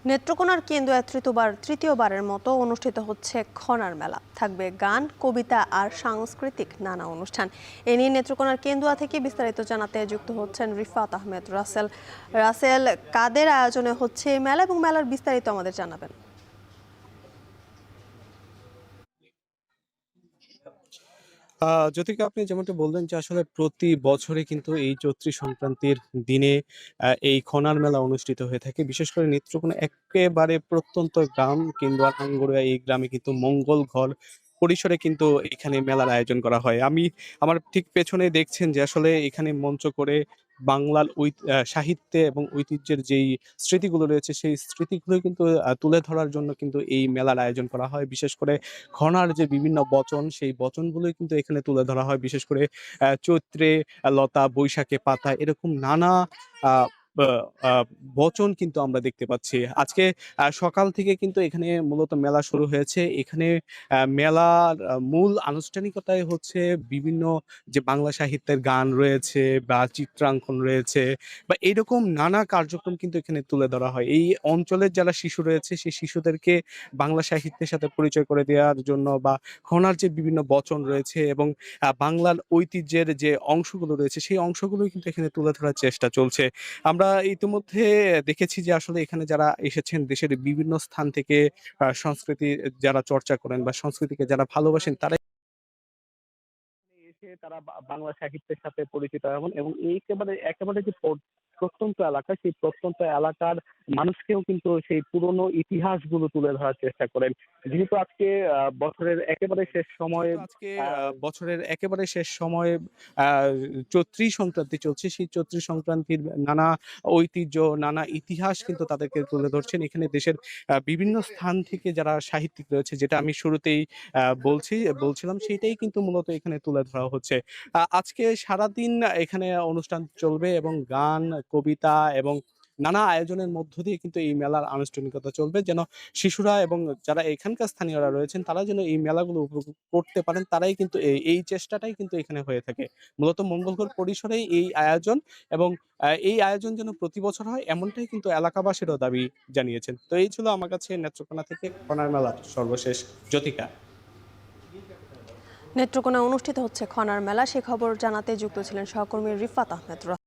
নেত্রকোনার কেন্দ্রে তৃতীয়বারের মতো অনুষ্ঠিত হচ্ছে খনার মেলা। থাকবে গান, কবিতা আর সাংস্কৃতিক নানা অনুষ্ঠান। এ নিয়ে নেত্রকোনার কেন্দুয়া থেকে বিস্তারিত জানাতে যুক্ত হচ্ছেন রিফাত আহমেদ রাসেল। রাসেল, কাদের আয়োজনে হচ্ছে এই মেলা এবং মেলার বিস্তারিত আমাদের জানাবেন। জ্যোতিকা, আপনি যেমনটা বললেন যে আসলে প্রতি বছরে কিন্তু এই চৈত্রী সংক্রান্তির দিনে এই খনার মেলা অনুষ্ঠিত হয়ে থাকে। বিশেষ করে নেত্রকোনা এক্কেবারে প্রত্যন্ত গ্রাম কেন্দুয়া আঙ্গুরিয়া এই গ্রামে কিন্তু মঙ্গল ঘর পরিসরে কিন্তু এখানে মেলার আয়োজন করা হয়। আমার ঠিক পেছনে দেখছেন যে আসলে এখানে মঞ্চ করে বাংলার সাহিত্যে এবং ঐতিহ্যের যেই স্মৃতিগুলো রয়েছে সেই স্মৃতিগুলো কিন্তু তুলে ধরার জন্য কিন্তু এই মেলার আয়োজন করা হয়। বিশেষ করে ঘনার যে বিভিন্ন বচন, সেই বচনগুলোই কিন্তু এখানে তুলে ধরা হয়। বিশেষ করে চৈত্রে লতা, বৈশাখে পাতা এরকম নানা আ বা আ বচন কিন্তু আমরা দেখতে পাচ্ছি। আজকে সকাল থেকে কিন্তু এখানে মূলত মেলা শুরু হয়েছে। এখানে মেলার মূল আনুষ্ঠানিকতাই হচ্ছে বিভিন্ন যে বাংলা সাহিত্যের গান রয়েছে বা চিত্রাঙ্কন রয়েছে বা এরকম নানা কার্যক্রম কিন্তু এখানে তুলে ধরা হয়। এই অঞ্চলের যারা শিশু রয়েছে সেই শিশুদেরকে বাংলা সাহিত্যের সাথে পরিচয় করে দেওয়ার জন্য বা খনার যে বিভিন্ন বচন রয়েছে এবং বাংলার ঐতিহ্যের যে অংশগুলো রয়েছে সেই অংশগুলোই কিন্তু এখানে তুলে ধরার চেষ্টা চলছে। আমরা ইতিমধ্যে দেখেছি যে আসলে এখানে যারা এসেছেন দেশের বিভিন্ন স্থান থেকে সংস্কৃতি যারা চর্চা করেন বা সংস্কৃতিকে যারা ভালোবাসেন তারা এসে তারা বাংলা সাহিত্যের সাথে পরিচিত হন এবং এই একেবারে যে প্রত্যন্ত এলাকা সেই প্রত্যন্ত এলাকার মানুষকেও কিন্তু সেই পুরনো ইতিহাসগুলো তুলে ধরার চেষ্টা করেন। যেহেতু আজকে বছরের একেবারে শেষ সময়ে বছরের একেবারে শেষ সময়ে আ চৈত্রী সংক্রান্তি চলছে। সেই চৈত্রী সংক্রান্তির নানা ঐতিহ্য, নানা ইতিহাস কিন্তু তাদেরকে তুলে ধরছেন। এখানে দেশের বিভিন্ন স্থান থেকে যারা সাহিত্যিক রয়েছে যেটা আমি শুরুতেই বলছিলাম সেইটাই কিন্তু মূলত এখানে তুলে ধরা হচ্ছে। আজকে সারাদিন এখানে অনুষ্ঠান চলবে এবং গান, কবিতা এবং নানা আয়োজনের মধ্য দিয়ে কিন্তু এই মেলার আনুষ্ঠানিকতা চলবে। যেন শিশুরা এবং যারা এখানকার স্থানীয়রা রয়েছেন তারা যেন এই মেলাগুলো উপভোগ করতে পারেন তারাই কিন্তু এই চেষ্টাটাই কিন্তু এখানে হয়ে থাকে। মূলত মঙ্গলকর পরিসরেই এই আয়োজন এবং এই আয়োজন যেন প্রতি বছর হয় এমনটাই কিন্তু এলাকাবাসীরও দাবি জানিয়েছেন। তো এই ছিল আমার কাছে নেত্রকোনা থেকে খনার মেলার সর্বশেষ জ্যোতিকা। নেত্রকোনায় অনুষ্ঠিত হচ্ছে খনার মেলা, সে খবর জানাতে যুক্ত ছিলেন সহকর্মী রিফাত আহমেদ।